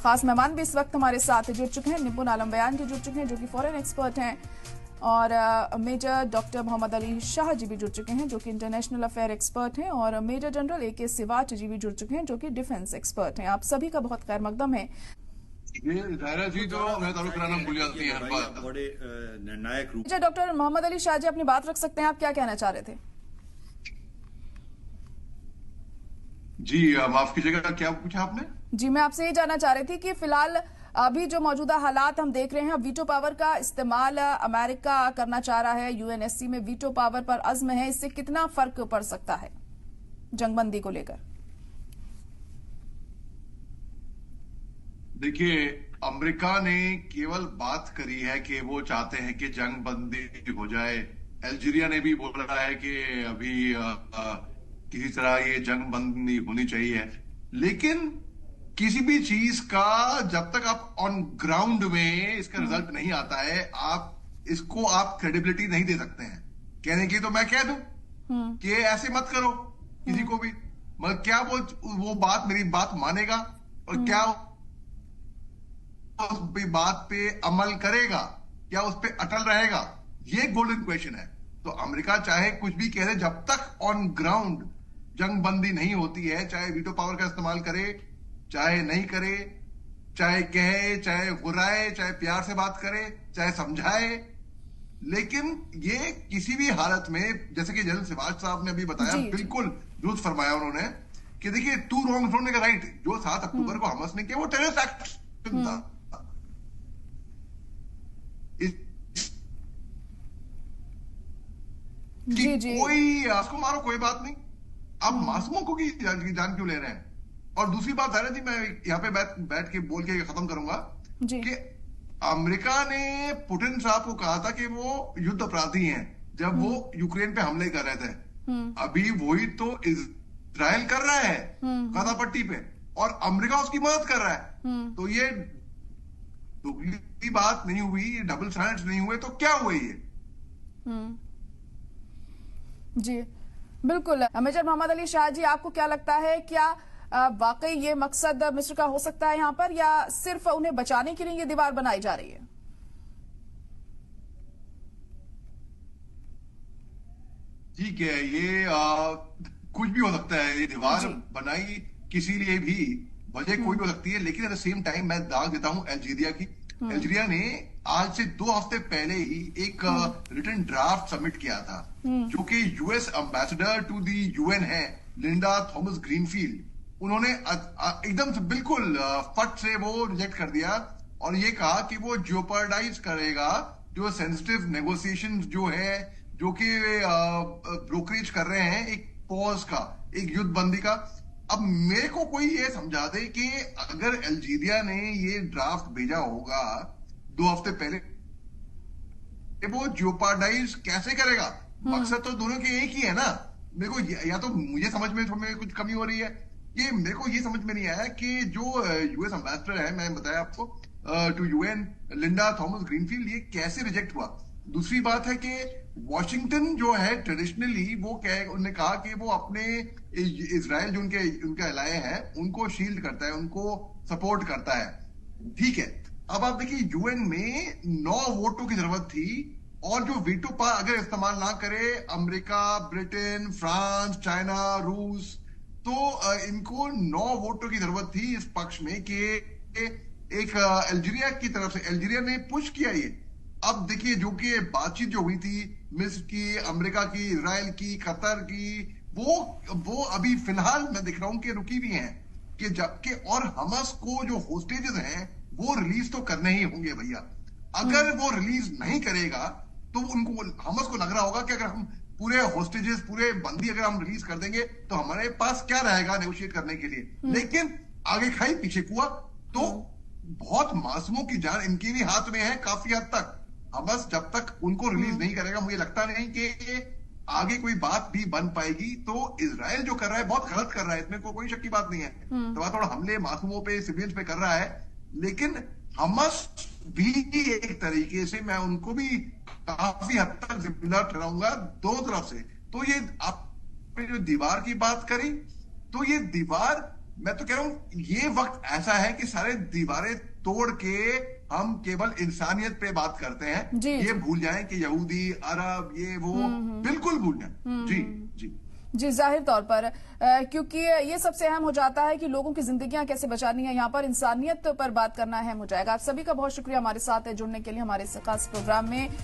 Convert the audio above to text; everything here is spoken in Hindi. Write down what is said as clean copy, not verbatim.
खास मेहमान भी इस वक्त हमारे साथ जुड़ चुके हैं। निपुण आलम बयान जी जुड़ चुके हैं जो कि फॉरेन एक्सपर्ट हैं, और मेजर डॉक्टर मोहम्मद अली शाह जी भी जुड़ चुके हैं जो कि इंटरनेशनल अफेयर एक्सपर्ट हैं, और मेजर जनरल ए के सिवाच जी भी जुड़ चुके हैं जो कि डिफेंस एक्सपर्ट हैं। आप सभी का बहुत खैर मकदम है। जी तो मैं तारुफ कराना भूल जाती है हर बार। बड़े निर्णायक रूप। अच्छा, डॉक्टर मोहम्मद अली शाह जी अपनी बात रख सकते हैं, आप क्या कहना चाह रहे थे? जी माफ कीजिएगा, क्या पूछा आपने? जी मैं आपसे ये जानना चाह रही थी कि फिलहाल अभी जो मौजूदा हालात हम देख रहे हैं, वीटो पावर का इस्तेमाल अमेरिका करना चाह रहा है, यूएनएससी में वीटो पावर पर अज़्म है, इससे कितना फर्क पड़ सकता है जंगबंदी को लेकर? देखिए, अमेरिका ने केवल बात करी है कि वो चाहते हैं कि जंग बंदी हो जाए। अल्जीरिया ने भी बोल रहा है कि अभी किसी तरह ये जंग बंदी होनी चाहिए, लेकिन किसी भी चीज का जब तक आप ऑन ग्राउंड में इसका रिजल्ट नहीं आता है, आप क्रेडिबिलिटी नहीं दे सकते हैं। कहने की तो मैं कह दूं कि ऐसे मत करो किसी को भी, मगर क्या वो बात मेरी बात मानेगा और क्या उस बात पे अमल करेगा, क्या उस पे अटल रहेगा? ये गोल्डन क्वेश्चन है। तो अमेरिका चाहे कुछ भी कह दे, जब तक ऑन ग्राउंड जंग बंदी नहीं होती है, चाहे वीटो पावर का इस्तेमाल करे चाहे नहीं करे, चाहे कहे चाहे गुर्राए, चाहे प्यार से बात करे चाहे समझाए, लेकिन ये किसी भी हालत में, जैसे कि जनरल सिवाच साहब ने अभी बताया, बिल्कुल दुरुस्त फरमाया उन्होंने कि देखिए, two wrong don't make a right. जो 7 अक्टूबर को हमस ने किया वो टेररिस्ट एक्ट था। जी जी, कोई उसको मारो कोई बात नहीं, आप मासूमों को की जान क्यों ले रहे हैं? और दूसरी बात है जी, मैं यहाँ पे बैठ के बोल के खत्म करूंगा कि अमेरिका ने पुतिन साहब को कहा था कि वो युद्ध अपराधी हैं जब वो यूक्रेन पे हमले कर रहे थे। अभी वही तो इजराइल कर रहा है गाजा पट्टी पे, और अमेरिका उसकी मदद कर रहा है। तो ये दुगली बात नहीं हुई, डबल स्टैंडर्ड्स नहीं हुए, तो क्या हुए ये? जी बिल्कुल। मेजर मोहम्मद अली शाह जी, आपको क्या लगता है, क्या वाकई ये मकसद मिस्र का हो सकता है यहाँ पर, या सिर्फ उन्हें बचाने के लिए ये दीवार बनाई जा रही है? ठीक है, ये कुछ भी हो सकता है। ये दीवार बनाई किसी लिए भी, वजह कोई भी हो सकती है, लेकिन एट द सेम टाइम मैं दाग देता हूं अल्जीरिया की। अल्जीरिया ने आज से 2 हफ्ते पहले ही एक रिटन ड्राफ्ट सबमिट किया था, जो कि US ambassador to the UN है, लिंडा थॉमस ग्रीनफील्ड। उन्होंने एकदम से बिल्कुल फट से वो रिजेक्ट कर दिया और ये कहा कि वो जियोपर्डाइज करेगा जो सेंसिटिव नेगोशिएशन जो है, जो कि ब्रोकरेज कर रहे हैं एक पॉज का, एक युद्ध बंदी का। अब मेरे को कोई ये समझा दे कि अगर अल्जीरिया ने ये ड्राफ्ट भेजा होगा 2 हफ्ते पहले, वो जियोपर्डाइज कैसे करेगा? मकसद तो दोनों के एक ही है ना। मेरे को या तो मुझे समझ में कुछ कमी हो रही है, ये मेरे को ये समझ में नहीं आया कि जो यूएस एम्बेसडर है, मैंने बताया आपको, to UN, Linda Thomas Greenfield, ये कैसे रिजेक्ट हुआ। दूसरी बात है कि वॉशिंगटन जो है ट्रेडिशनली वो उन्होंने कहा कि वो अपने इजराइल जो उनके अलाए हैं उनको शील्ड करता है, उनको सपोर्ट करता है। ठीक है, अब आप देखिए, यूएन में 9 वोटों की जरूरत थी, और जो वीटो पावर अगर इस्तेमाल ना करे अमेरिका, ब्रिटेन, फ्रांस, चाइना, रूस, तो इनको 9 वोटों की जरूरत थी इस पक्ष में कि एक अल्जीरिया की तरफ से, अल्जीरिया ने पुश किया ये। अब देखिए, जो कि बातचीत जो हुई थी मिस्र की, अमेरिका की, इजराइल की, कतर की, वो अभी फिलहाल मैं देख रहा हूं कि रुकी भी हैं, कि जबकि और हमास को जो होस्टेजेस हैं वो रिलीज तो करने ही होंगे भैया। अगर वो रिलीज नहीं करेगा तो उनको, हमास को लग रहा होगा कि अगर हम पूरे होस्टेजेस, पूरे बंदी अगर हम रिलीज कर देंगे तो हमारे पास क्या रहेगा नेगोशिएट करने के लिए। लेकिन आगे खाई पीछे कुआ, तो बहुत मासूमों की जान इनके भी हाथ में है काफी हद तक। हमास जब तक उनको रिलीज नहीं करेगा, मुझे लगता नहीं कि आगे कोई बात भी बन पाएगी। तो इजराइल जो कर रहा है बहुत गलत कर रहा है, इसमें कोई शक की बात नहीं है। तो थोड़ा हमले मासूमों पे, सिविलियंस पे कर रहा है, लेकिन हमास भी एक तरीके से मैं उनको भी काफी हद तक जिम्मेदार ठहराऊंगा दोनों तरफ से। तो ये आपने जो दीवार की बात करी, तो ये दीवार मैं तो कह रहा हूं ये वक्त ऐसा है कि सारे दीवारें तोड़ के हम केवल इंसानियत पे बात करते हैं। जी, ये जी। भूल जाएं कि यहूदी, अरब, ये वो बिल्कुल भूल जाएं। जी जी जी, जाहिर तौर पर क्योंकि ये सबसे अहम हो जाता है कि लोगों की जिंदगियां कैसे बचानी है, यहाँ पर इंसानियत पर बात करना अहम हो जाएगा। आप सभी का बहुत शुक्रिया हमारे साथ जुड़ने के लिए हमारे इस खास प्रोग्राम में।